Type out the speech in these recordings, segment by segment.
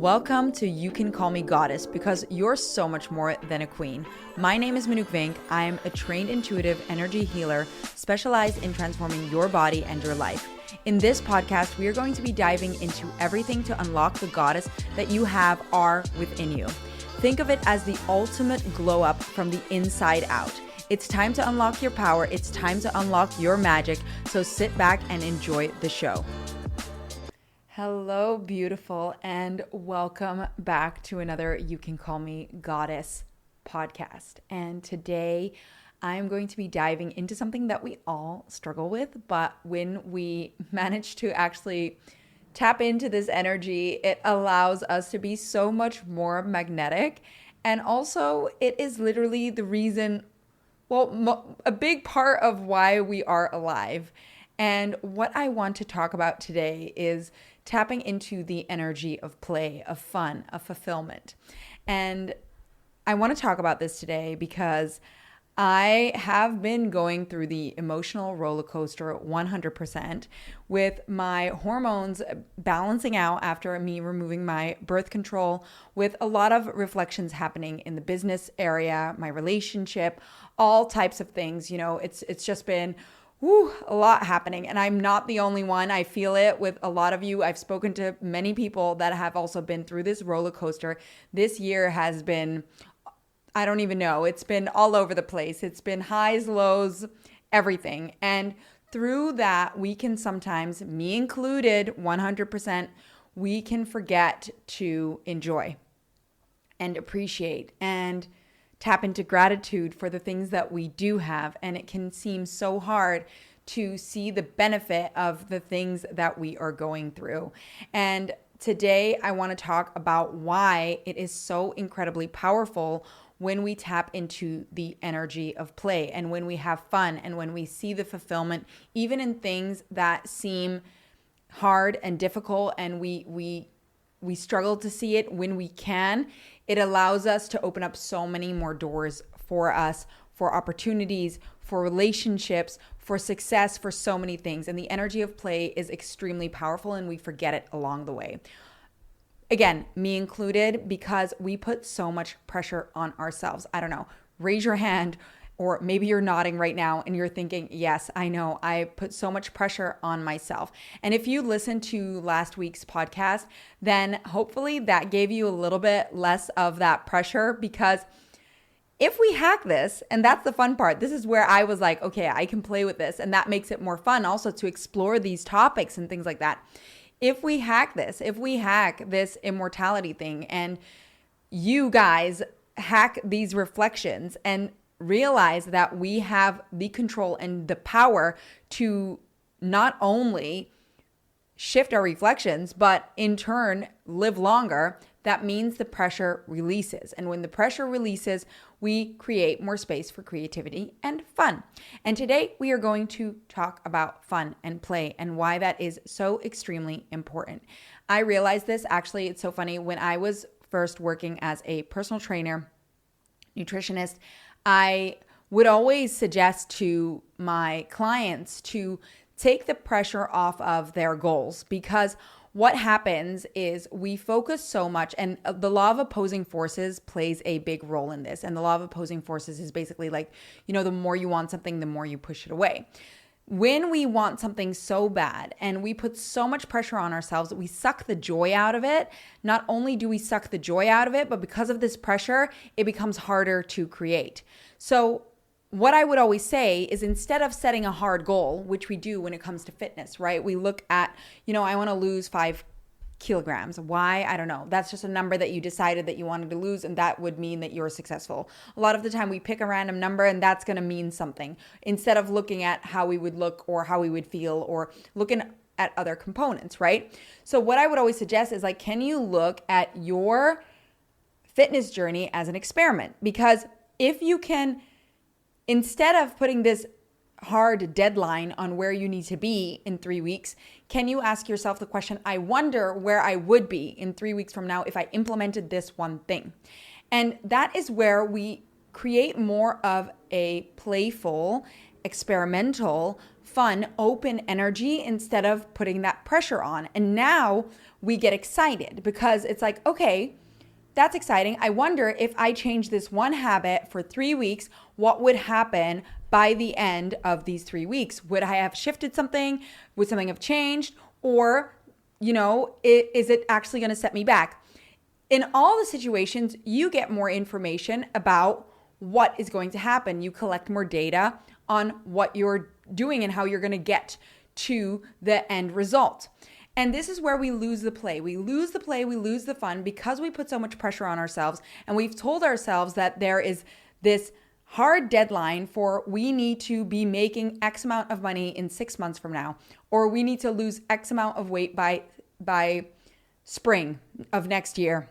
Welcome to You Can Call Me Goddess, because you're so much more than a queen. My name is Manuk Vink. I am a trained intuitive energy healer specialized in transforming your body and your life. In this podcast, we are going to be diving into everything to unlock the goddess that you are within you. Think of it as the ultimate glow up from the inside out. It's time to unlock your power. It's time to unlock your magic. So sit back and enjoy the show. Hello, beautiful, and welcome back to another You Can Call Me Goddess podcast. And today I'm going to be diving into something that we all struggle with, but when we manage to actually tap into this energy, it allows us to be so much more magnetic. And also, it is literally the reason, a big part of why we are alive. And what I want to talk about today is tapping into the energy of play, of fun, of fulfillment. And I want to talk about this today because I have been going through the emotional roller coaster 100% with my hormones balancing out after me removing my birth control, with a lot of reflections happening in the business area, my relationship, all types of things. You know, it's just been a lot happening, and I'm not the only one. I feel it with a lot of you. I've spoken to many people that have also been through this roller coaster. This year has been, I don't even know. It's been all over the place. It's been highs, lows, everything. And through that, we can sometimes, me included, 100%, we can forget to enjoy and appreciate and tap into gratitude for the things that we do have. And it can seem so hard to see the benefit of the things that we are going through. And today I want to talk about why it is so incredibly powerful when we tap into the energy of play and when we have fun and when we see the fulfillment, even in things that seem hard and difficult, and we struggle to see it. When we can, it allows us to open up so many more doors for us, for opportunities, for relationships, for success, for so many things. And the energy of play is extremely powerful, and we forget it along the way. Again, me included, because we put so much pressure on ourselves. I don't know, raise your hand, or maybe you're nodding right now and you're thinking, yes, I know, I put so much pressure on myself. And if you listened to last week's podcast, then hopefully that gave you a little bit less of that pressure, because if we hack this, and that's the fun part, this is where I was like, okay, I can play with this. And that makes it more fun also to explore these topics and things like that. If we hack this immortality thing, and you guys hack these reflections and realize that we have the control and the power to not only shift our reflections, but in turn live longer, that means the pressure releases. And when the pressure releases, we create more space for creativity and fun. And today we are going to talk about fun and play and why that is so extremely important. I realized this, actually, it's so funny, when I was first working as a personal trainer, nutritionist, I would always suggest to my clients to take the pressure off of their goals, because what happens is we focus so much, and the law of opposing forces plays a big role in this. And the law of opposing forces is basically like, you know, the more you want something, the more you push it away. When we want something so bad and we put so much pressure on ourselves that we suck the joy out of it, not only do we suck the joy out of it, but because of this pressure, it becomes harder to create. So what I would always say is, instead of setting a hard goal, which we do when it comes to fitness, right? We look at, I want to lose 5 kilograms. Why? I don't know. That's just a number that you decided that you wanted to lose, and that would mean that you're successful. A lot of the time we pick a random number, and that's going to mean something, instead of looking at how we would look or how we would feel or looking at other components, right? So what I would always suggest is, like, can you look at your fitness journey as an experiment? Because if you can, instead of putting this hard deadline on where you need to be in 3 weeks, can you ask yourself the question, I wonder where I would be in 3 weeks from now if I implemented this one thing? And that is where we create more of a playful experimental, fun, open energy instead of putting that pressure on. And now we get excited because it's like, okay, that's exciting. I wonder if I change this one habit for 3 weeks, what would happen by the end of these 3 weeks? Would I have shifted something? Would something have changed? Or, is it actually going to set me back? In all the situations, you get more information about what is going to happen. You collect more data on what you're doing and how you're going to get to the end result. And this is where we lose the play. We lose the play, we lose the fun because we put so much pressure on ourselves. And we've told ourselves that there is this hard deadline for we need to be making X amount of money in 6 months from now, or we need to lose X amount of weight by spring of next year,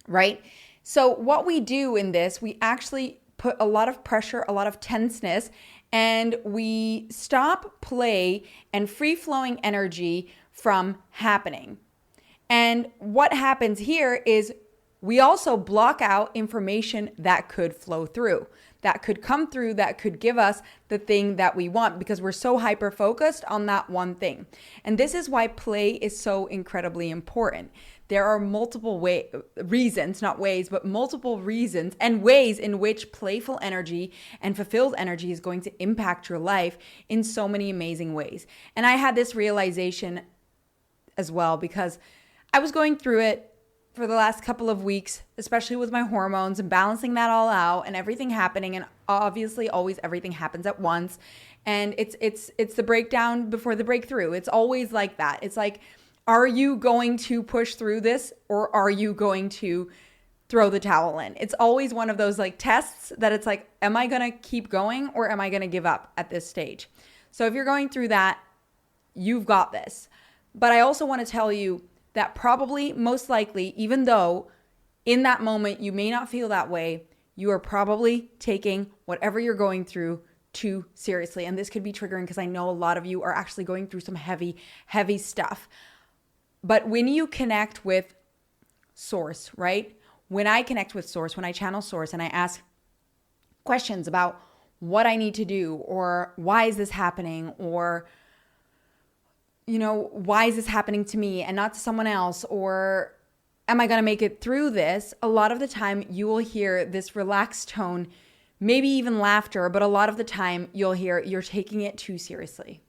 right? So what we do in this, we actually put a lot of pressure, a lot of tenseness, and we stop play and free-flowing energy from happening. And what happens here is we also block out information that could flow through, that could come through, that could give us the thing that we want because we're so hyper-focused on that one thing. And this is why play is so incredibly important. There are multiple reasons, not ways, but multiple reasons and ways in which playful energy and fulfilled energy is going to impact your life in so many amazing ways. And I had this realization as well because I was going through it for the last couple of weeks, especially with my hormones and balancing that all out and everything happening. And obviously always everything happens at once. And it's the breakdown before the breakthrough. It's always like that. It's like, are you going to push through this or are you going to throw the towel in? It's always one of those like tests that it's like, am I going to keep going or am I going to give up at this stage? So if you're going through that, you've got this. But I also want to tell you that probably, most likely, even though in that moment you may not feel that way, you are probably taking whatever you're going through too seriously. And this could be triggering because I know a lot of you are actually going through some heavy, heavy stuff. But when you connect with source, right? When I connect with source, when I channel source and I ask questions about what I need to do or why is this happening or why is this happening to me and not to someone else? Or am I going to make it through this? A lot of the time you will hear this relaxed tone, maybe even laughter, but a lot of the time you'll hear you're taking it too seriously.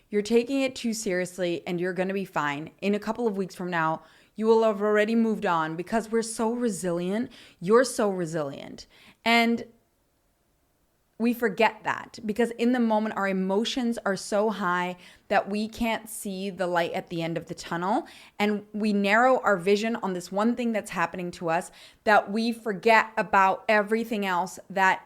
You're taking it too seriously and you're going to be fine. In a couple of weeks from now, you will have already moved on because we're so resilient. You're so resilient. And we forget that because in the moment, our emotions are so high that we can't see the light at the end of the tunnel. And we narrow our vision on this one thing that's happening to us that we forget about everything else that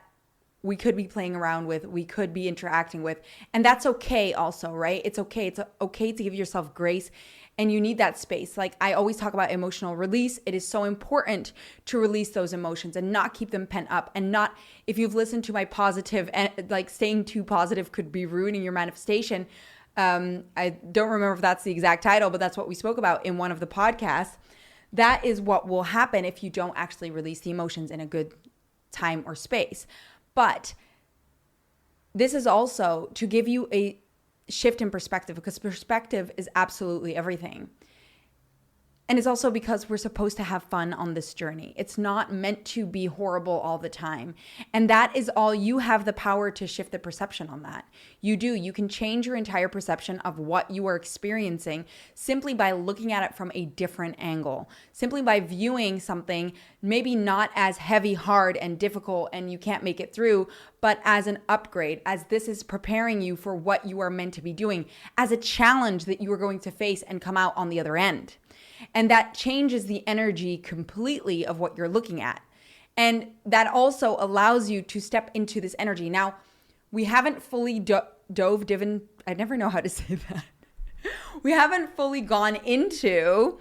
we could be playing around with, we could be interacting with. And that's okay also, right? It's okay. It's okay to give yourself grace. And you need that space. Like I always talk about emotional release. It is so important to release those emotions and not keep them pent up and not, if you've listened to my positive and like staying too positive could be ruining your manifestation. I don't remember if that's the exact title, but that's what we spoke about in one of the podcasts. That is what will happen if you don't actually release the emotions in a good time or space. But this is also to give you a shift in perspective because perspective is absolutely everything. And it's also because we're supposed to have fun on this journey. It's not meant to be horrible all the time. And that is all. You have the power to shift the perception on that. You do. You can change your entire perception of what you are experiencing simply by looking at it from a different angle, simply by viewing something maybe not as heavy, hard, and difficult, and you can't make it through, but as an upgrade, as this is preparing you for what you are meant to be doing, as a challenge that you are going to face and come out on the other end. And that changes the energy completely of what you're looking at. And that also allows you to step into this energy. Now, we haven't fully I never know how to say that. We haven't fully gone into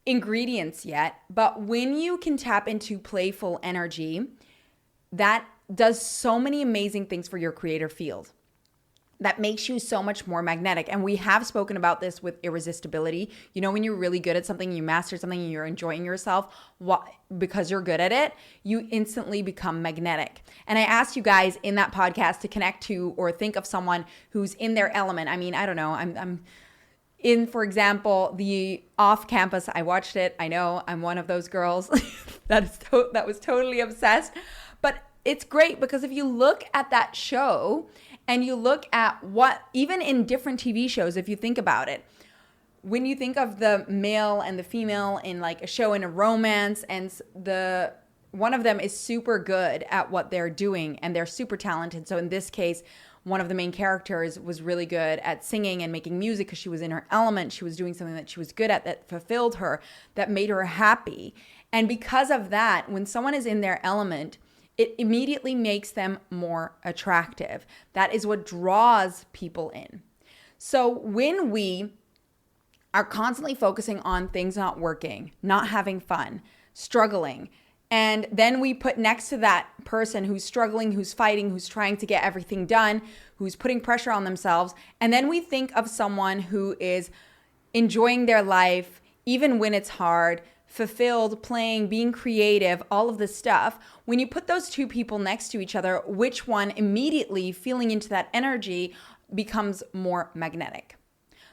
ingredients yet, but when you can tap into playful energy, that does so many amazing things for your creative field. that makes you so much more magnetic. And we have spoken about this with irresistibility. You know, when you're really good at something, you master something, and you're enjoying yourself because you're good at it, you instantly become magnetic. And I asked you guys in that podcast to connect to or think of someone who's in their element. I mean, I don't know. I'm in, for example, the Off Campus. I watched it. I know I'm one of those girls that was totally obsessed. But it's great because if you look at that show and you look at what, even in different TV shows, if you think about it, when you think of the male and the female in like a show in a romance, and one of them is super good at what they're doing and they're super talented. So in this case, one of the main characters was really good at singing and making music because she was in her element. She was doing something that she was good at that fulfilled her, that made her happy. And because of that, when someone is in their element, it immediately makes them more attractive. That is what draws people in. So when we are constantly focusing on things not working, not having fun, struggling, and then we put next to that person who's struggling, who's fighting, who's trying to get everything done, who's putting pressure on themselves, and then we think of someone who is enjoying their life, even when it's hard, fulfilled, playing, being creative, all of this stuff. When you put those two people next to each other, which one immediately feeling into that energy becomes more magnetic?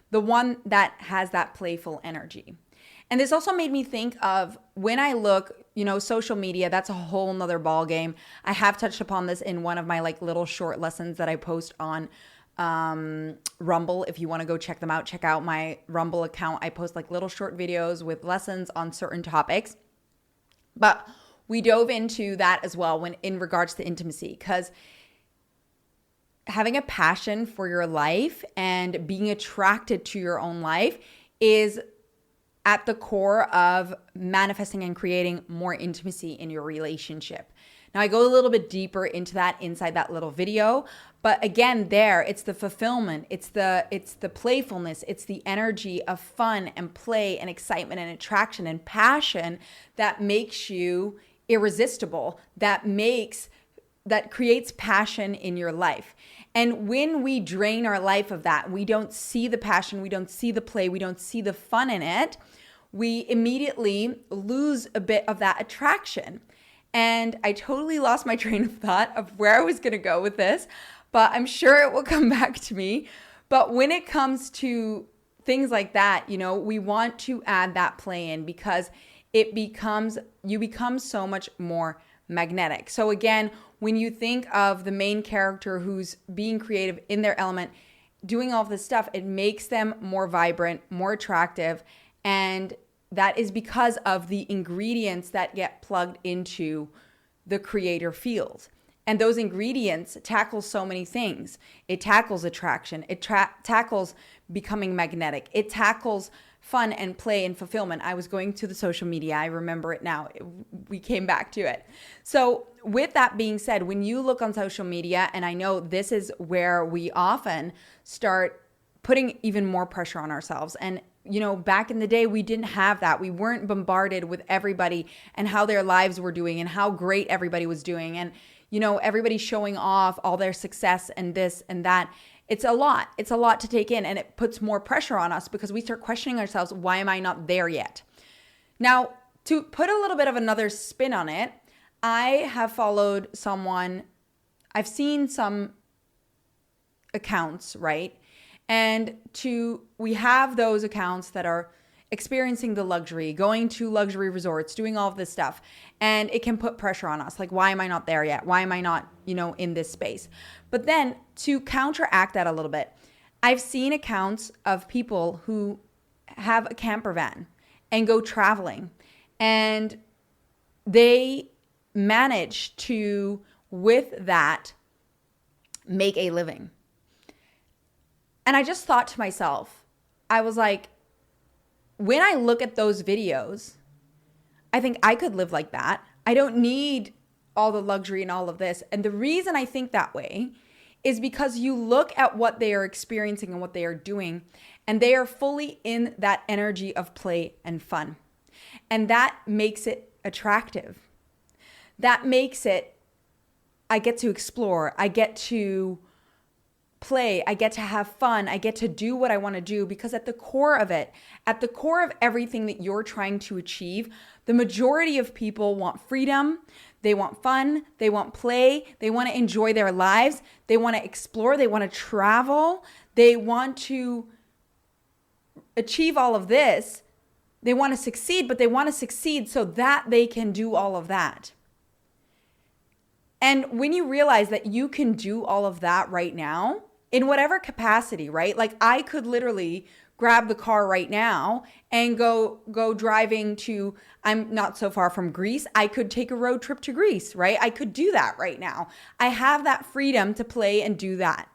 The one that has that playful energy. And this also made me think of when I look, social media, that's a whole nother ball game. I have touched upon this in one of my like little short lessons that I post on Rumble. If you want to go check them out, check out my Rumble account. I post like little short videos with lessons on certain topics. But we dove into that as well when in regards to intimacy, because having a passion for your life and being attracted to your own life is at the core of manifesting and creating more intimacy in your relationship. Now, I go a little bit deeper into that inside that little video, but again, it's the fulfillment, it's the playfulness, it's the energy of fun and play and excitement and attraction and passion that makes you irresistible, that creates passion in your life. And when we drain our life of that, we don't see the passion, we don't see the play, we don't see the fun in it, we immediately lose a bit of that attraction. And I totally lost my train of thought of where I was going to go with this, but I'm sure it will come back to me. But when it comes to things like that, we want to add that play in because you become so much more magnetic. So again, when you think of the main character who's being creative in their element, doing all this stuff, it makes them more vibrant, more attractive. And that is because of the ingredients that get plugged into the creator field. And those ingredients tackle so many things. It tackles attraction. It tackles becoming magnetic. It tackles fun and play and fulfillment. I was going to the social media. I remember it now. We came back to it. So with that being said, when you look on social media, and I know this is where we often start putting even more pressure on ourselves. And, back in the day, we didn't have that. We weren't bombarded with everybody and how their lives were doing and how great everybody was doing. And, everybody showing off all their success and this and that. It's a lot. It's a lot to take in, and it puts more pressure on us because we start questioning ourselves, why am I not there yet? Now, to put a little bit of another spin on it, I have followed someone, I've seen some accounts, right? And we have those accounts that are experiencing the luxury, going to luxury resorts, doing all of this stuff. And it can put pressure on us. Like, why am I not there yet? Why am I not, in this space? But then to counteract that a little bit, I've seen accounts of people who have a camper van and go traveling, and they manage to, with that, make a living. And I just thought to myself, I was like, when I look at those videos, I think I could live like that. I don't need all the luxury and all of this. And the reason I think that way is because you look at what they are experiencing and what they are doing, and they are fully in that energy of play and fun. And that makes it attractive. That makes it, I get to explore. I get to play. I get to have fun. I get to do what I want to do, because at the core of it, at the core of everything that you're trying to achieve, the majority of people want freedom. They want fun. They want play. They want to enjoy their lives. They want to explore. They want to travel. They want to achieve all of this. They want to succeed, but they want to succeed so that they can do all of that. And when you realize that you can do all of that right now, in whatever capacity, right? Like I could literally grab the car right now and go driving to, I'm not so far from Greece. I could take a road trip to Greece, right? I could do that right now. I have that freedom to play and do that.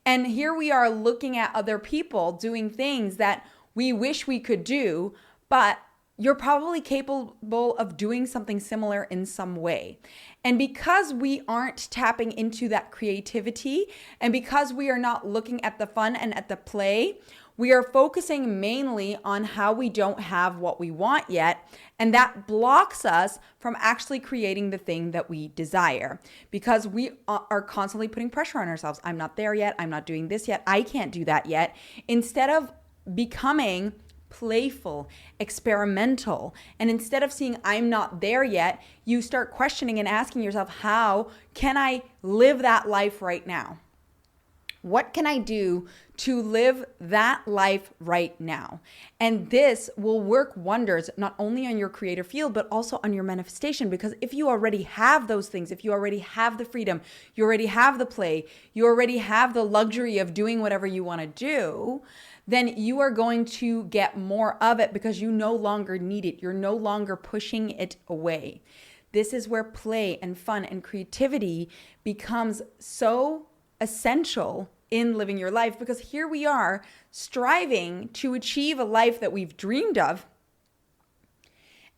And here we are looking at other people doing things that we wish we could do, but you're probably capable of doing something similar in some way. And because we aren't tapping into that creativity, and because we are not looking at the fun and at the play, we are focusing mainly on how we don't have what we want yet. And that blocks us from actually creating the thing that we desire, because we are constantly putting pressure on ourselves. I'm not there yet. I'm not doing this yet. I can't do that yet. Instead of becoming playful, experimental, and instead of seeing I'm not there yet, you start questioning and asking yourself, how can I live that life right now? What can I do to live that life right now? And this will work wonders not only on your creative field, but also on your manifestation. Because if you already have those things, if you already have the freedom, you already have the play, you already have the luxury of doing whatever you want to do, then you are going to get more of it because you no longer need it. You're no longer pushing it away. This is where play and fun and creativity becomes so essential in living your life, because here we are striving to achieve a life that we've dreamed of.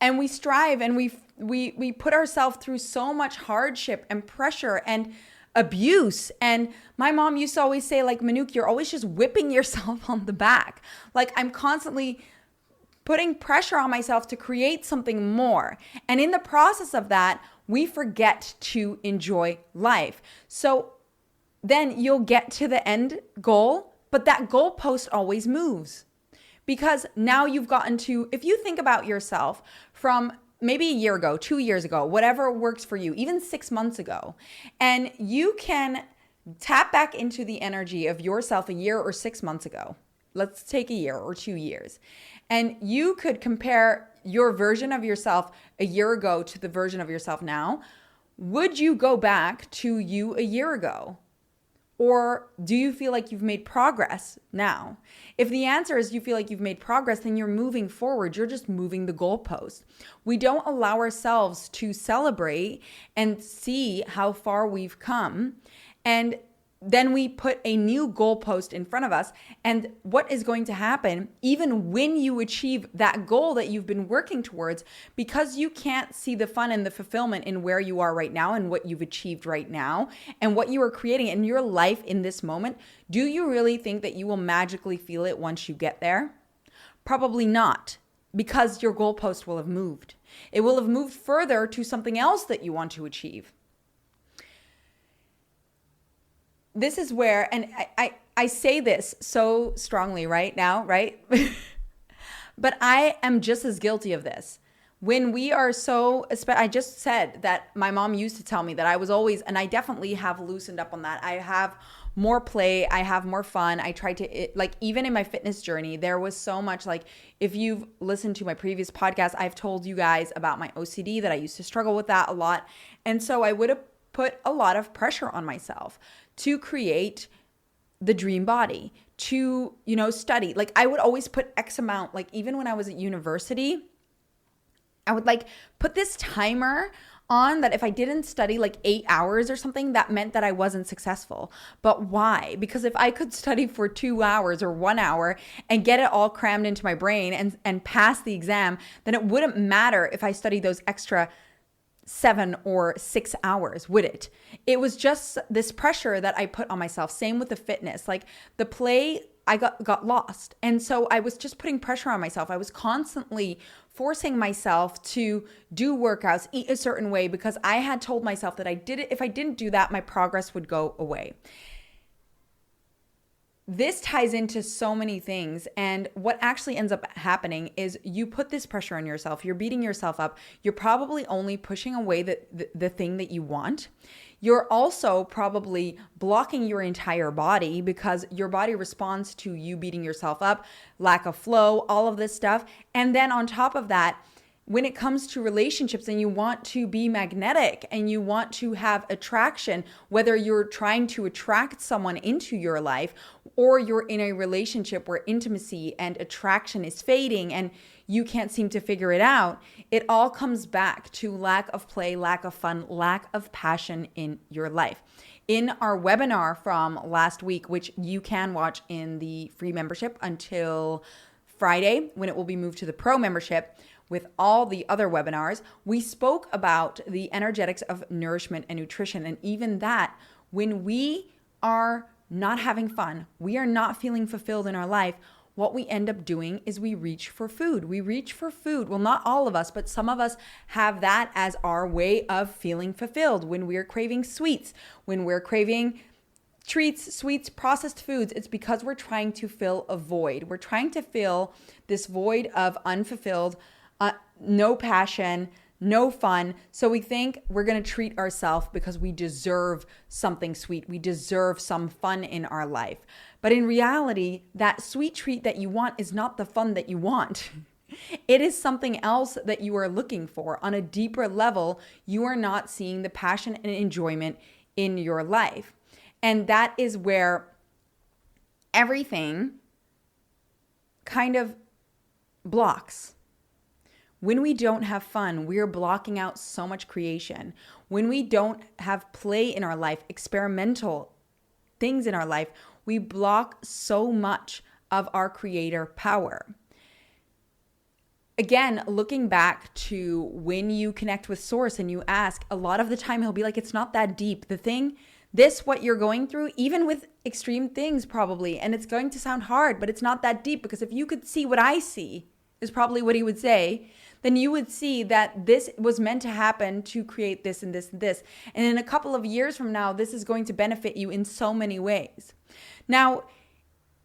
And we strive and we put ourselves through so much hardship and pressure and abuse. And my mom used to always say, like, Manouk, you're always just whipping yourself on the back. Like, I'm constantly putting pressure on myself to create something more. And in the process of that, we forget to enjoy life. So then you'll get to the end goal, but that goalpost always moves. Because now you've gotten to, if you think about yourself from maybe a year ago, 2 years ago, whatever works for you, even 6 months ago, and you can tap back into the energy of yourself a year or 6 months ago. Let's take a year or 2 years. And you could compare your version of yourself a year ago to the version of yourself now. Would you go back to you a year ago? Or do you feel like you've made progress now? If the answer is you feel like you've made progress, then you're moving forward. You're just moving the goalpost. We don't allow ourselves to celebrate and see how far we've come. And then we put a new goalpost in front of us. And what is going to happen, even when you achieve that goal that you've been working towards, because you can't see the fun and the fulfillment in where you are right now and what you've achieved right now and what you are creating in your life in this moment, do you really think that you will magically feel it once you get there? Probably not, because your goalpost will have moved. It will have moved further to something else that you want to achieve. This is where, and I say this so strongly right now, right? But I am just as guilty of this. When we are so, I just said that my mom used to tell me that I was always, and I definitely have loosened up on that. I have more play. I have more fun. I try to, like, even in my fitness journey, there was so much, like, if you've listened to my previous podcast, I've told you guys about my OCD, that I used to struggle with that a lot. And so I would have put a lot of pressure on myself to create the dream body, to, study. Like, I would always put X amount, like, even when I was at university, I would like put this timer on that if I didn't study like 8 hours or something, that meant that I wasn't successful. But why? Because if I could study for 2 hours or 1 hour and get it all crammed into my brain and pass the exam, then it wouldn't matter if I studied those extra 7 or 6 hours, would it? It was just this pressure that I put on myself. Same with the fitness, like the play, I got lost. And so I was just putting pressure on myself. I was constantly forcing myself to do workouts, eat a certain way, because I had told myself that if I didn't do that, my progress would go away. this ties into so many things. And what actually ends up happening is you put this pressure on yourself. You're beating yourself up. You're probably only pushing away the thing that you want. You're also probably blocking your entire body because your body responds to you beating yourself up, lack of flow, all of this stuff. And then on top of that, when it comes to relationships and you want to be magnetic and you want to have attraction, whether you're trying to attract someone into your life or you're in a relationship where intimacy and attraction is fading and you can't seem to figure it out, it all comes back to lack of play, lack of fun, lack of passion in your life. In our webinar from last week, which you can watch in the free membership until Friday when it will be moved to the pro membership, with all the other webinars, we spoke about the energetics of nourishment and nutrition. And even that, when we are not having fun, we are not feeling fulfilled in our life, what we end up doing is we reach for food. We reach for food. Well, not all of us, but some of us have that as our way of feeling fulfilled. When we're craving sweets, when we're craving treats, sweets, processed foods, it's because we're trying to fill a void. We're trying to fill this void of unfulfilled, no passion, no fun. So we think we're going to treat ourselves because we deserve something sweet. We deserve some fun in our life. But in reality, that sweet treat that you want is not the fun that you want. It is something else that you are looking for. On a deeper level, you are not seeing the passion and enjoyment in your life. And that is where everything kind of blocks. When we don't have fun, we're blocking out so much creation. When we don't have play in our life, experimental things in our life, we block so much of our creator power. Again, looking back to when you connect with Source and you ask, a lot of the time he'll be like, it's not that deep. What you're going through, even with extreme things probably, and it's going to sound hard, but it's not that deep, because if you could see what I see, is probably what he would say, then you would see that this was meant to happen to create this and this and this. And in a couple of years from now, this is going to benefit you in so many ways. Now,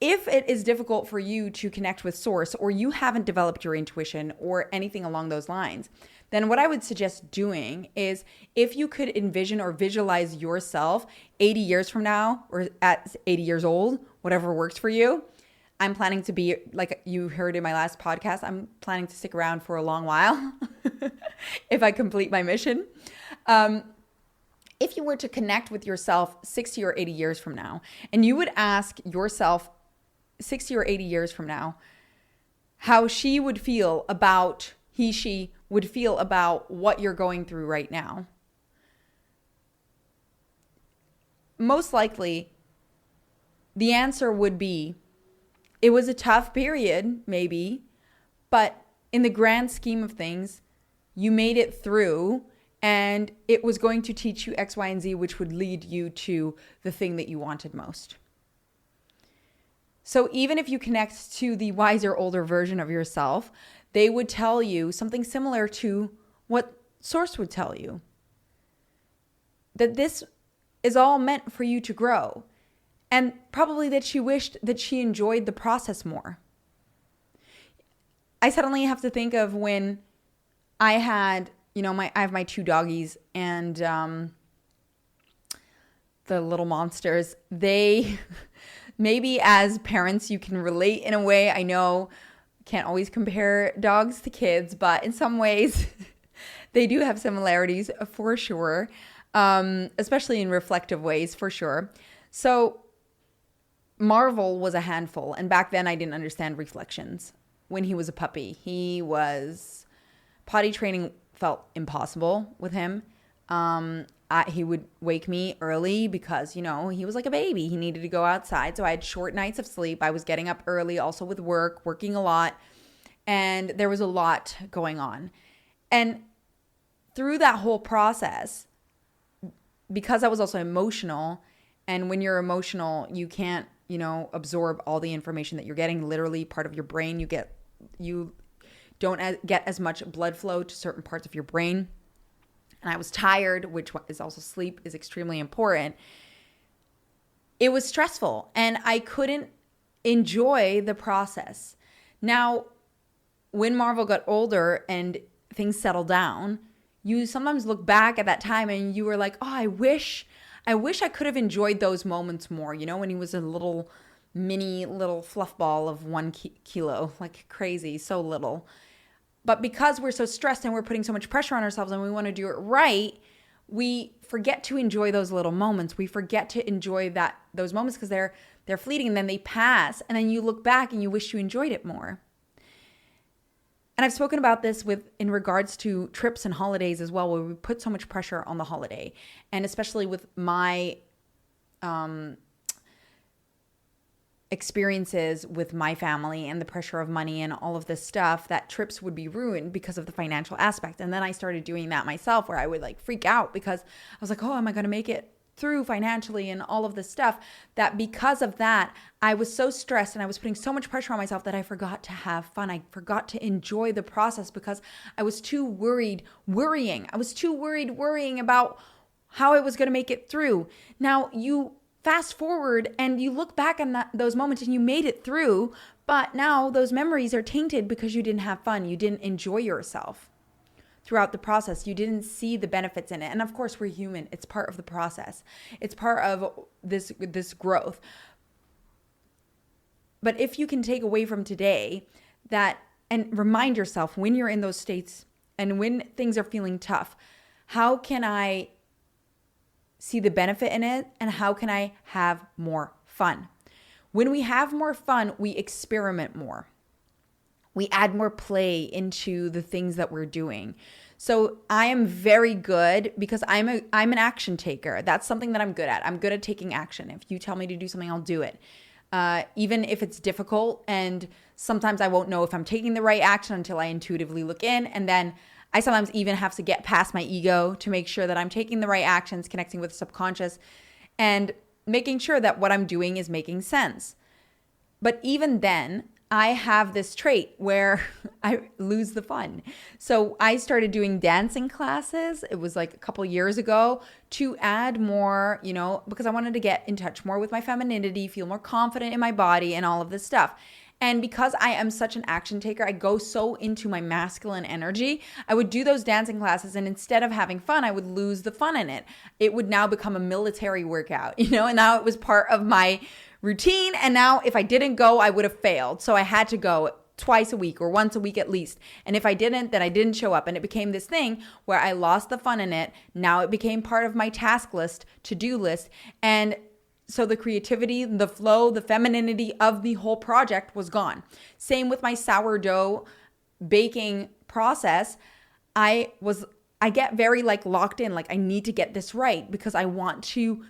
if it is difficult for you to connect with Source, or you haven't developed your intuition or anything along those lines, then what I would suggest doing is, if you could envision or visualize yourself 80 years from now, or at 80 years old, whatever works for you. I'm planning to be, like you heard in my last podcast, I'm planning to stick around for a long while if I complete my mission. If you were to connect with yourself 60 or 80 years from now, and you would ask yourself 60 or 80 years from now how she would feel about, she would feel about what you're going through right now, most likely the answer would be, it was a tough period, maybe, but in the grand scheme of things, you made it through, and it was going to teach you X, Y, and Z, which would lead you to the thing that you wanted most. So even if you connect to the wiser, older version of yourself, they would tell you something similar to what Source would tell you. That this is all meant for you to grow. And probably that she wished that she enjoyed the process more. I suddenly have to think of when I had, I have my two doggies, and the little monsters. They, maybe as parents, you can relate in a way. I know can't always compare dogs to kids, but in some ways they do have similarities for sure, especially in reflective ways for sure. So Marvel was a handful, and back then I didn't understand reflections. When he was a puppy, potty training felt impossible with him. He would wake me early because, he was like a baby. He needed to go outside. So I had short nights of sleep. I was getting up early, also with working a lot. And there was a lot going on. And through that whole process, because I was also emotional, and when you're emotional, you can't, absorb all the information that you're getting. Literally, part of your brain, you don't get as much blood flow to certain parts of your brain. And I was tired, which is also sleep is extremely important. it was stressful and I couldn't enjoy the process. Now, when Marvel got older and things settled down, you sometimes look back at that time and you were like, oh, I wish I could have enjoyed those moments more, when he was a little fluff ball of 1 kilo, like crazy, so little. But because we're so stressed and we're putting so much pressure on ourselves and we want to do it right, we forget to enjoy those little moments. We forget to enjoy those moments because they're fleeting and then they pass. And then you look back and you wish you enjoyed it more. And I've spoken about this in regards to trips and holidays as well, where we put so much pressure on the holiday. And especially with my experiences with my family and the pressure of money and all of this stuff, that trips would be ruined because of the financial aspect. And then I started doing that myself, where I would like freak out because I was like, oh, am I going to make it through financially and all of this stuff, that because of that, I was so stressed and I was putting so much pressure on myself that I forgot to have fun. I forgot to enjoy the process because I was too worrying. I was too worrying about how I was going to make it through. Now you fast forward and you look back on those moments and you made it through, but now those memories are tainted because you didn't have fun. You didn't enjoy yourself throughout the process. You didn't see the benefits in it. And of course, we're human. It's part of the process. It's part of this growth. But if you can take away from today that, and remind yourself when you're in those states and when things are feeling tough, how can I see the benefit in it and how can I have more fun? When we have more fun, we experiment more. We add more play into the things that we're doing. So I am very good because I'm an action taker. That's something that I'm good at. I'm good at taking action. If you tell me to do something, I'll do it. Even if it's difficult, and sometimes I won't know if I'm taking the right action until I intuitively look in. And then I sometimes even have to get past my ego to make sure that I'm taking the right actions, connecting with the subconscious, and making sure that what I'm doing is making sense. But even then, I have this trait where I lose the fun. So I started doing dancing classes. It was like a couple years ago to add more, because I wanted to get in touch more with my femininity, feel more confident in my body and all of this stuff. And because I am such an action taker, I go so into my masculine energy. I would do those dancing classes, and instead of having fun, I would lose the fun in it. It would now become a military workout, and now it was part of my routine. And now if I didn't go, I would have failed. So I had to go twice a week or once a week at least. And if I didn't, then I didn't show up. And it became this thing where I lost the fun in it. Now it became part of my task list, to-do list. And so the creativity, the flow, the femininity of the whole project was gone. Same with my sourdough baking process. I get very locked in, I need to get this right because I want to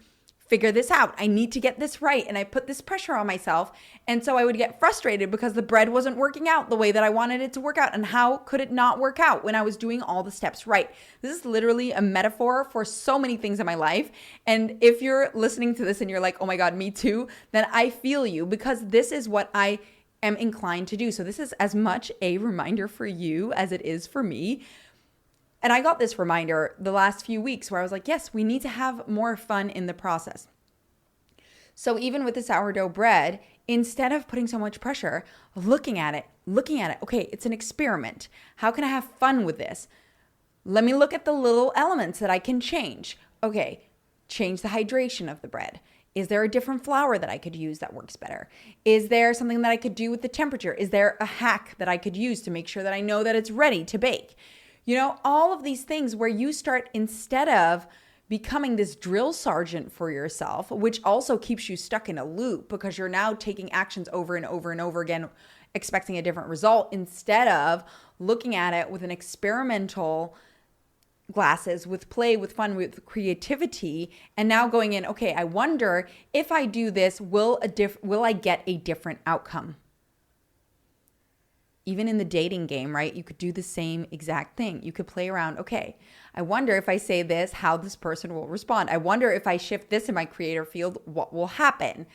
figure this out. I need to get this right. And I put this pressure on myself. And so I would get frustrated because the bread wasn't working out the way that I wanted it to work out. And how could it not work out when I was doing all the steps right? This is literally a metaphor for so many things in my life. And if you're listening to this and you're like, oh my God, me too, then I feel you, because this is what I am inclined to do. So this is as much a reminder for you as it is for me. And I got this reminder the last few weeks where I was like, yes, we need to have more fun in the process. So even with the sourdough bread, instead of putting so much pressure, looking at it, okay, it's an experiment. How can I have fun with this? Let me look at the little elements that I can change. Okay, change the hydration of the bread. Is there a different flour that I could use that works better? Is there something that I could do with the temperature? Is there a hack that I could use to make sure that I know that it's ready to bake? All of these things where you start, instead of becoming this drill sergeant for yourself, which also keeps you stuck in a loop because you're now taking actions over and over and over again, expecting a different result, instead of looking at it with an experimental glasses, with play, with fun, with creativity, and now going in, okay, I wonder if I do this, will I get a different outcome? Even in the dating game, right? You could do the same exact thing. You could play around. Okay, I wonder if I say this, how this person will respond. I wonder if I shift this in my creator field, what will happen?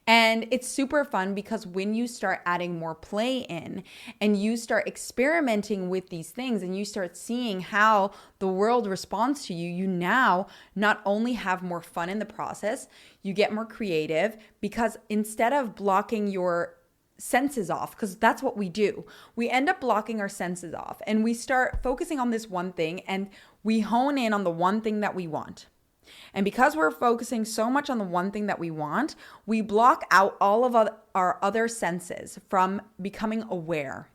And it's super fun because when you start adding more play in and you start experimenting with these things and you start seeing how the world responds to you, you now not only have more fun in the process, you get more creative because instead of blocking your senses off, because that's what we do, we end up blocking our senses off and we start focusing on this one thing and we hone in on the one thing that we want. And because we're focusing so much on the one thing that we want, we block out all of our other senses from becoming aware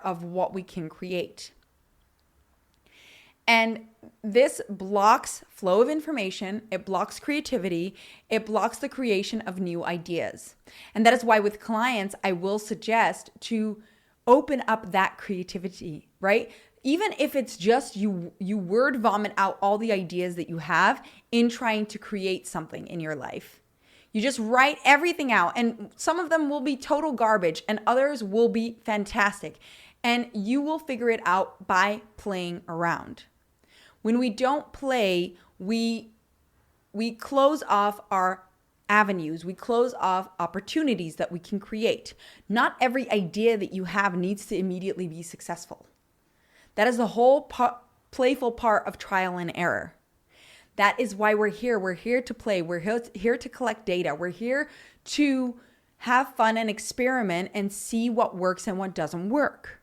of what we can create. And this blocks flow of information, it blocks creativity, it blocks the creation of new ideas. And that is why with clients, I will suggest to open up that creativity, right? Even if it's just you word vomit out all the ideas that you have in trying to create something in your life. You just write everything out, and some of them will be total garbage and others will be fantastic. And you will figure it out by playing around. When we don't play, we close off our avenues. We close off opportunities that we can create. Not every idea that you have needs to immediately be successful. That is the whole playful part of trial and error. That is why we're here. We're here to play. We're here to collect data. We're here to have fun and experiment and see what works and what doesn't work.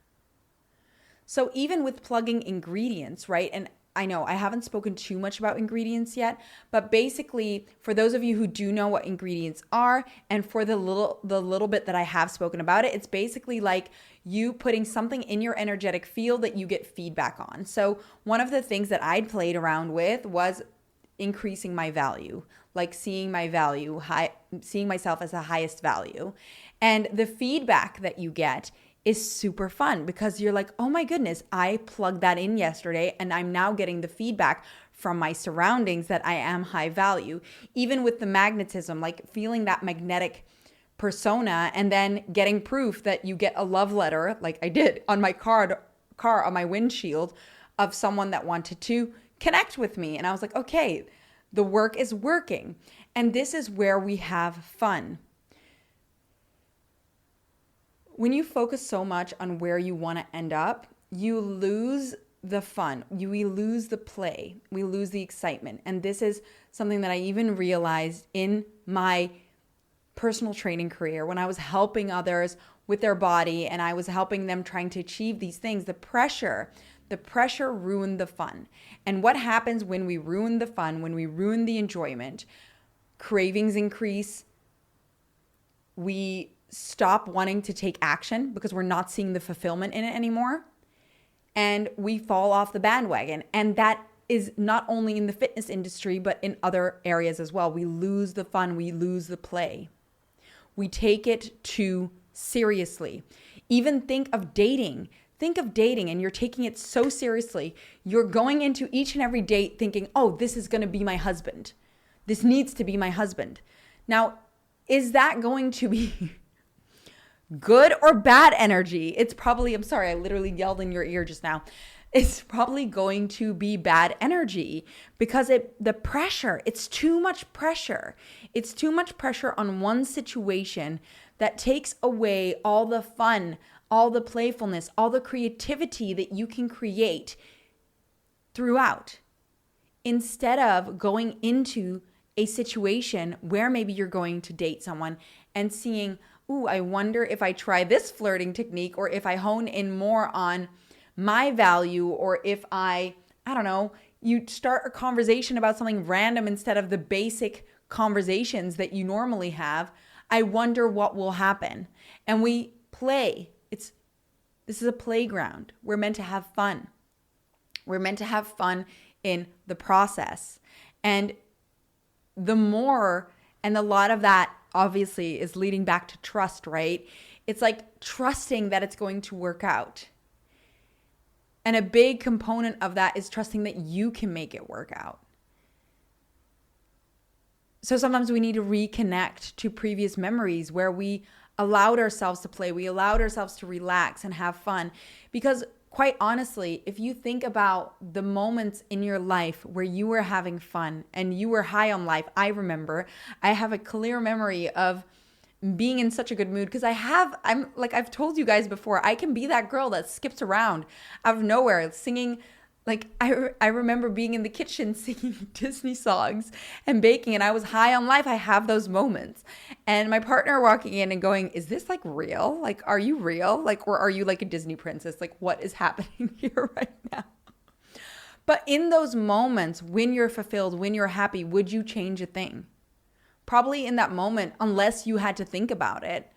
So even with plugging ingredients, right? And I know I haven't spoken too much about ingredients yet, but basically for those of you who do know what ingredients are, and for the little bit that I have spoken about it, it's basically like you putting something in your energetic field that you get feedback on. So one of the things that I'd played around with was increasing my value, like seeing my value, seeing myself as the highest value. And the feedback that you get is super fun because you're like, oh my goodness, I plugged that in yesterday and I'm now getting the feedback from my surroundings that I am high value. Even with the magnetism, like feeling that magnetic persona and then getting proof that you get a love letter, like I did on my car on my windshield, of someone that wanted to connect with me. And I was like, okay, the work is working. And this is where we have fun. When you focus so much on where you want to end up, you lose the fun. We lose the play. We lose the excitement. And this is something that I even realized in my personal training career when I was helping others with their body and I was helping them trying to achieve these things. The pressure ruined the fun. And what happens when we ruin the fun, when we ruin the enjoyment? Cravings increase. We stop wanting to take action because we're not seeing the fulfillment in it anymore. And we fall off the bandwagon. And that is not only in the fitness industry, but in other areas as well. We lose the fun. We lose the play. We take it too seriously. Even think of dating. Think of dating and you're taking it so seriously. You're going into each and every date thinking, oh, this is going to be my husband. This needs to be my husband. Now, is that going to be good or bad energy? It's probably, I'm sorry, I literally yelled in your ear just now. It's probably going to be bad energy because the pressure, it's too much pressure. It's too much pressure on one situation that takes away all the fun, all the playfulness, all the creativity that you can create throughout. Instead of going into a situation where maybe you're going to date someone and seeing, ooh, I wonder if I try this flirting technique or if I hone in more on my value or if I don't know, you start a conversation about something random instead of the basic conversations that you normally have. I wonder what will happen. And we play. This is a playground. We're meant to have fun. We're meant to have fun in the process. And the more, and a lot of that obviously is leading back to trust, right? It's like trusting that it's going to work out. And a big component of that is trusting that you can make it work out. So sometimes we need to reconnect to previous memories where we allowed ourselves to play. We allowed ourselves to relax and have fun. Because quite honestly, if you think about the moments in your life where you were having fun and you were high on life, I have a clear memory of being in such a good mood because I'm like, I've told you guys before, I can be that girl that skips around out of nowhere singing. Like I remember being in the kitchen singing Disney songs and baking, and I was high on life. I have those moments. And my partner walking in and going, is this like real? Like, are you real? Like, or are you like a Disney princess? Like, what is happening here right now? But in those moments, when you're fulfilled, when you're happy, would you change a thing? Probably in that moment, unless you had to think about it.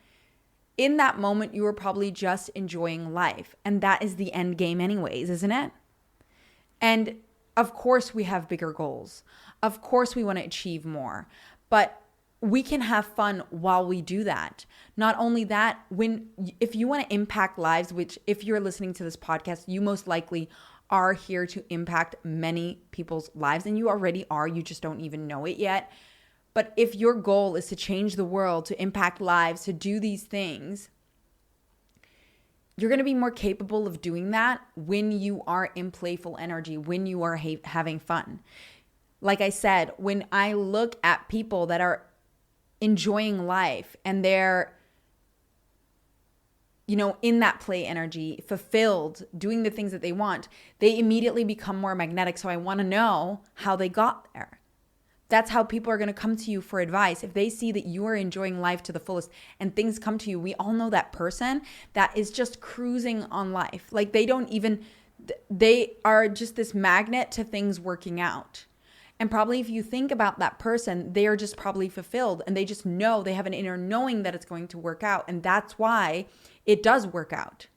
In that moment, you were probably just enjoying life. And that is the end game anyways, isn't it? And of course, we have bigger goals. Of course, we want to achieve more. But we can have fun while we do that. Not only that, if you want to impact lives, which if you're listening to this podcast, you most likely are here to impact many people's lives. And you already are. You just don't even know it yet. But if your goal is to change the world, to impact lives, to do these things, you're going to be more capable of doing that when you are in playful energy, when you are having fun. Like I said, when I look at people that are enjoying life and they're, in that play energy, fulfilled, doing the things that they want, they immediately become more magnetic. So I want to know how they got there. That's how people are going to come to you for advice. If they see that you are enjoying life to the fullest and things come to you, we all know that person that is just cruising on life. Like they are just this magnet to things working out. And probably if you think about that person, they are just probably fulfilled and they just know, they have an inner knowing that it's going to work out. And that's why it does work out.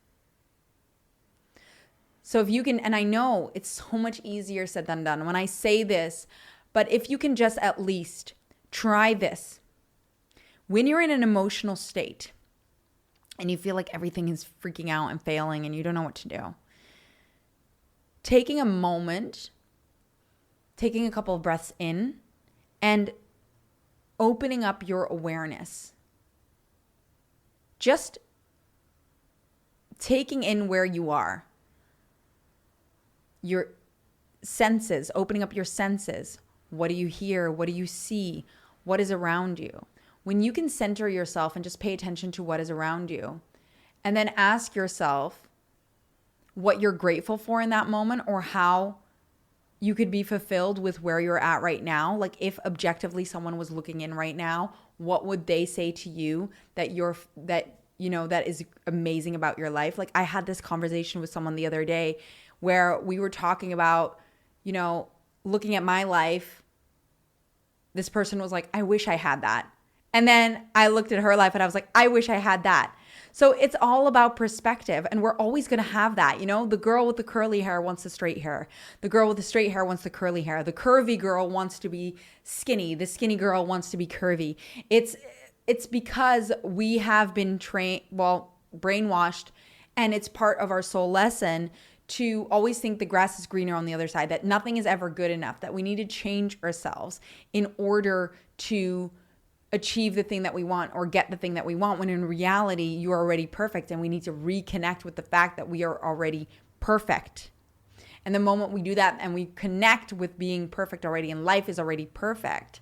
So if you can, and I know it's so much easier said than done when I say this, but if you can just at least try this. When you're in an emotional state and you feel like everything is freaking out and failing and you don't know what to do, taking a moment, taking a couple of breaths in and opening up your awareness. Just taking in where you are. Your senses, opening up your senses. What do you hear? What do you see? What is around you? When you can center yourself and just pay attention to what is around you, and then ask yourself what you're grateful for in that moment or how you could be fulfilled with where you're at right now. Like if objectively someone was looking in right now, what would they say to you that that is amazing about your life? Like I had this conversation with someone the other day where we were talking about, looking at my life. This person was like, I wish I had that. And then I looked at her life and I was like, I wish I had that. So it's all about perspective. And we're always going to have that. The girl with the curly hair wants the straight hair. The girl with the straight hair wants the curly hair. The curvy girl wants to be skinny. The skinny girl wants to be curvy. It's because we have been brainwashed, and it's part of our soul lesson to always think the grass is greener on the other side, that nothing is ever good enough, that we need to change ourselves in order to achieve the thing that we want or get the thing that we want, when in reality, you are already perfect and we need to reconnect with the fact that we are already perfect. And the moment we do that and we connect with being perfect already and life is already perfect,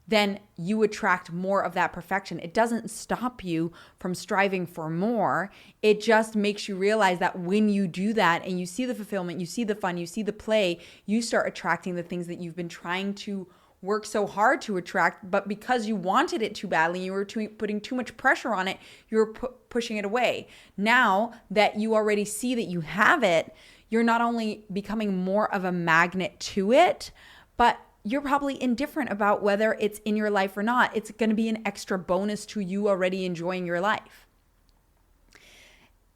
then you attract more of that perfection. It doesn't stop you from striving for more. It just makes you realize that when you do that and you see the fulfillment, you see the fun, you see the play, you start attracting the things that you've been trying to work so hard to attract, but because you wanted it too badly, you were putting too much pressure on it, you were pushing it away. Now that you already see that you have it, you're not only becoming more of a magnet to it, but you're probably indifferent about whether it's in your life or not. It's going to be an extra bonus to you already enjoying your life.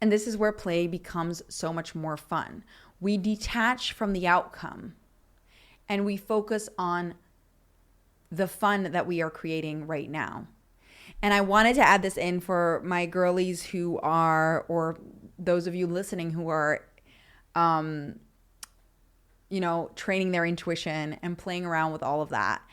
And this is where play becomes so much more fun. We detach from the outcome and we focus on the fun that we are creating right now. And I wanted to add this in for my girlies who are, or those of you listening who are, training their intuition and playing around with all of that.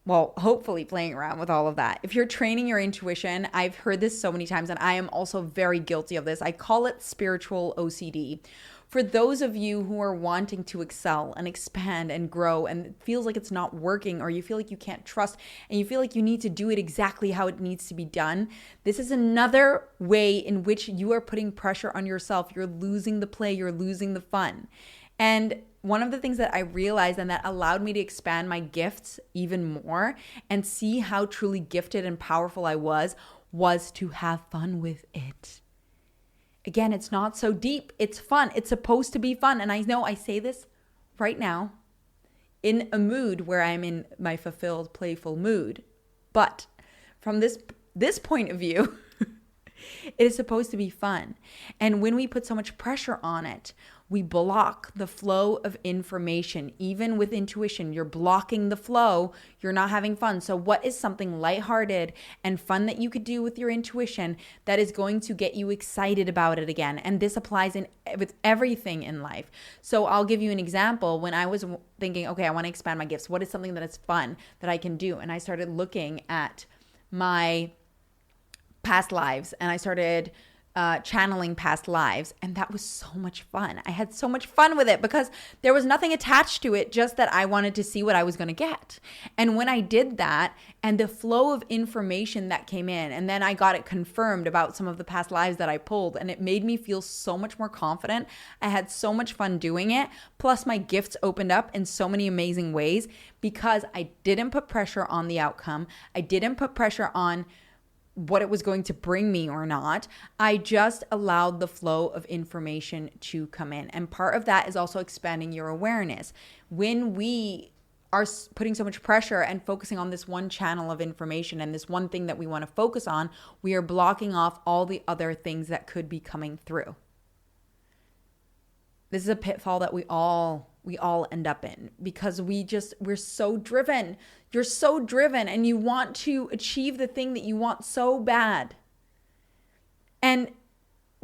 well, hopefully playing around with all of that. If you're training your intuition, I've heard this so many times, and I am also very guilty of this. I call it spiritual OCD. For those of you who are wanting to excel and expand and grow and it feels like it's not working, or you feel like you can't trust and you feel like you need to do it exactly how it needs to be done, this is another way in which you are putting pressure on yourself. You're losing the play, you're losing the fun. And one of the things that I realized and that allowed me to expand my gifts even more and see how truly gifted and powerful I was to have fun with it. Again, it's not so deep. It's fun. It's supposed to be fun. And I know I say this right now in a mood where I'm in my fulfilled, playful mood. But from this point of view, it is supposed to be fun. And when we put so much pressure on it, we block the flow of information. Even with intuition, you're blocking the flow. You're not having fun. So what is something lighthearted and fun that you could do with your intuition that is going to get you excited about it again? And this applies with everything in life. So I'll give you an example. When I was thinking, okay, I want to expand my gifts. What is something that is fun that I can do? And I started looking at my past lives, and I started channeling past lives, and that was so much fun. I had so much fun with it because there was nothing attached to it, just that I wanted to see what I was going to get. And when I did that, and the flow of information that came in, and then I got it confirmed about some of the past lives that I pulled, and it made me feel so much more confident. I had so much fun doing it. Plus my gifts opened up in so many amazing ways because I didn't put pressure on the outcome. I didn't put pressure on what it was going to bring me or not. I just allowed the flow of information to come in. And part of that is also expanding your awareness. When we are putting so much pressure and focusing on this one channel of information and this one thing that we want to focus on, we are blocking off all the other things that could be coming through. This is a pitfall that we all end up in because we're so driven. You're so driven and you want to achieve the thing that you want so bad. And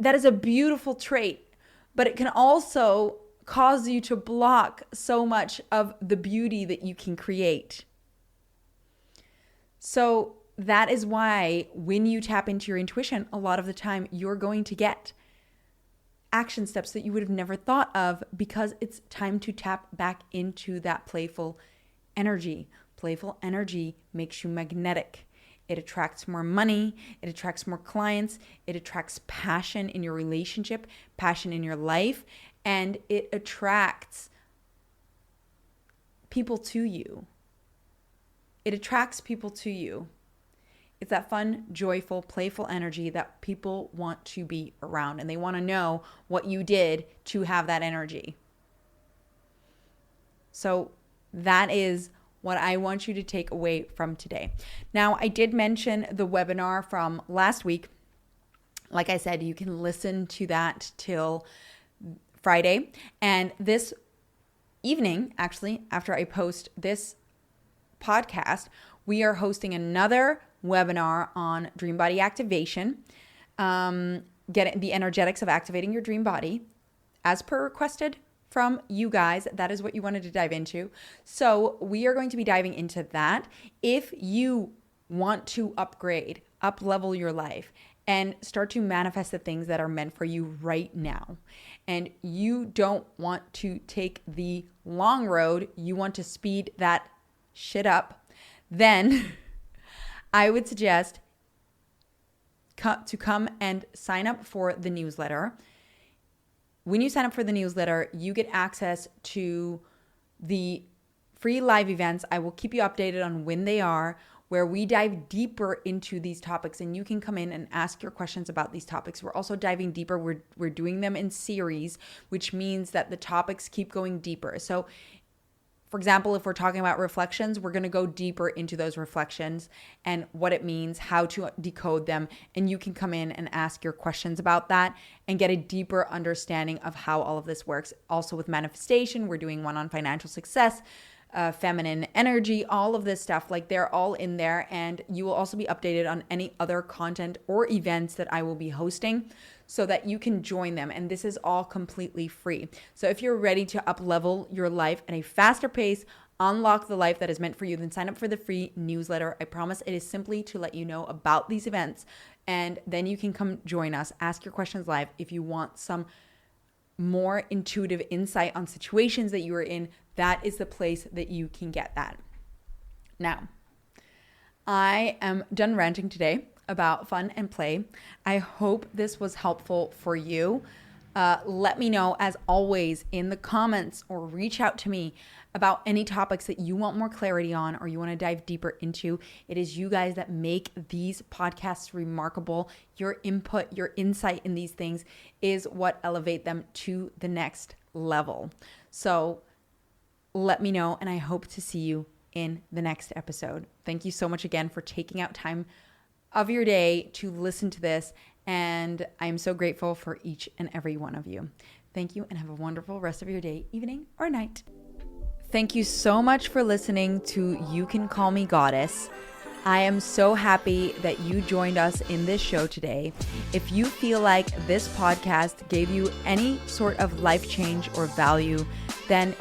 that is a beautiful trait, but it can also cause you to block so much of the beauty that you can create. So that is why when you tap into your intuition, a lot of the time you're going to get action steps that you would have never thought of because it's time to tap back into that playful energy. Playful energy makes you magnetic. It attracts more money. It attracts more clients. It attracts passion in your relationship, passion in your life, and it attracts people to you. It attracts people to you. It's that fun, joyful, playful energy that people want to be around, and they want to know what you did to have that energy. So that is what I want you to take away from today. Now, I did mention the webinar from last week. Like I said, you can listen to that till Friday. And this evening, actually, after I post this podcast, we are hosting another webinar on dream body activation, get the energetics of activating your dream body as per requested from you guys. That is what you wanted to dive into. So we are going to be diving into that. If you want to upgrade, up level your life and start to manifest the things that are meant for you right now, and you don't want to take the long road, you want to speed that shit up, then I would suggest to come and sign up for the newsletter. When you sign up for the newsletter, you get access to the free live events. I will keep you updated on when they are, where we dive deeper into these topics, and you can come in and ask your questions about these topics. We're also diving deeper. We're doing them in series, which means that the topics keep going deeper. So for example, if we're talking about reflections, we're going to go deeper into those reflections and what it means, how to decode them. And you can come in and ask your questions about that and get a deeper understanding of how all of this works. Also with manifestation, we're doing one on financial success, feminine energy, all of this stuff. Like they're all in there, and you will also be updated on any other content or events that I will be hosting. so that you can join them. And this is all completely free. So if you're ready to up-level your life at a faster pace, unlock the life that is meant for you, then sign up for the free newsletter. I promise it is simply to let you know about these events, and then you can come join us, ask your questions live. If you want some more intuitive insight on situations that you are in, that is the place that you can get that. Now, I am done ranting today about fun and play. I hope this was helpful for you. Let me know, as always, in the comments, or reach out to me about any topics that you want more clarity on or you want to dive deeper into. It is you guys that make these podcasts remarkable. Your input, your insight in these things is what elevate them to the next level. So let me know, and I hope to see you in the next episode. Thank you so much again for taking out time of your day to listen to this, and I'm so grateful for each and every one of you. Thank you, and have a wonderful rest of your day, evening, or night. Thank you so much for listening to You Can Call Me Goddess. I am so happy that you joined us in this show today. If you feel like this podcast gave you any sort of life change or value, then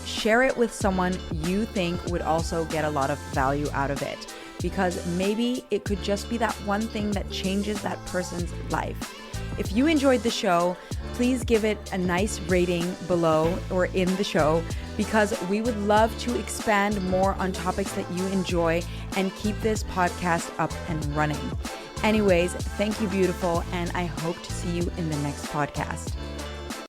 share it with someone you think would also get a lot of value out of it, because maybe it could just be that one thing that changes that person's life. If you enjoyed the show, please give it a nice rating below or in the show, because we would love to expand more on topics that you enjoy and keep this podcast up and running. Anyways, thank you, beautiful, and I hope to see you in the next podcast.